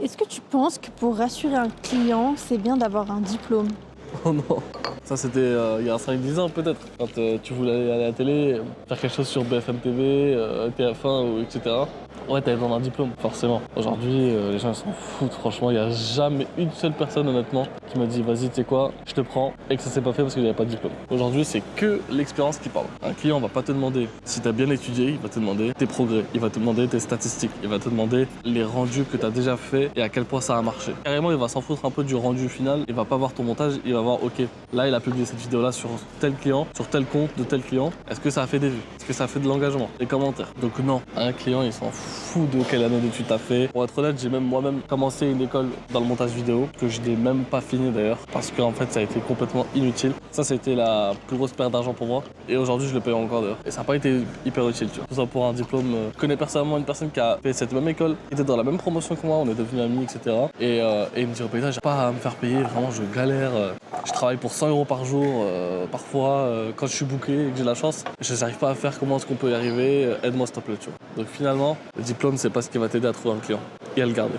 Est-ce que tu penses que pour rassurer un client, c'est bien d'avoir un diplôme? Oh non, ça c'était il y a 5-10 ans peut-être, quand tu voulais aller à la télé, faire quelque chose sur BFM TV, TF1 ou etc. Ouais, t'avais besoin d'un diplôme, forcément. Aujourd'hui, les gens ils s'en foutent, franchement, il n'y a jamais une seule personne honnêtement qui m'a dit vas-y, tu sais quoi, je te prends, et que ça s'est pas fait parce qu'il n'y avait pas de diplôme. Aujourd'hui, c'est que l'expérience qui parle. Un client va pas te demander si t'as bien étudié, il va te demander tes progrès, il va te demander tes statistiques, il va te demander les rendus que t'as déjà fait et à quel point ça a marché. Carrément, il va s'en foutre un peu du rendu final, il va pas voir ton montage, il va voir ok, là il a publié cette vidéo là sur tel client, sur tel compte de tel client, est-ce que ça a fait des vues, est-ce que ça a fait de l'engagement, des commentaires. Donc non, un client il s'en fout de quelle année d'études t'as fait. Pour être honnête, j'ai même moi-même commencé une école dans le montage vidéo que je n'ai même pas fini d'ailleurs parce qu'en fait ça a été complètement inutile. Ça c'était la plus grosse perte d'argent pour moi et aujourd'hui je le paye encore d'ailleurs. Et ça n'a pas été hyper utile, tu vois. Tout ça pour un diplôme. Je connais personnellement une personne qui a fait cette même école, qui était dans la même promotion que moi, on est devenus amis, etc. Et il me dit au paysage, j'ai pas à me faire payer, vraiment je galère. Je travaille pour 100 € par jour, parfois quand je suis booké et que j'ai la chance, je n'arrive pas à faire, comment est-ce qu'on peut y arriver, aide-moi s'il te plaît, tu vois. Donc finalement, le diplôme c'est pas ce qui va t'aider à trouver un client et à le garder.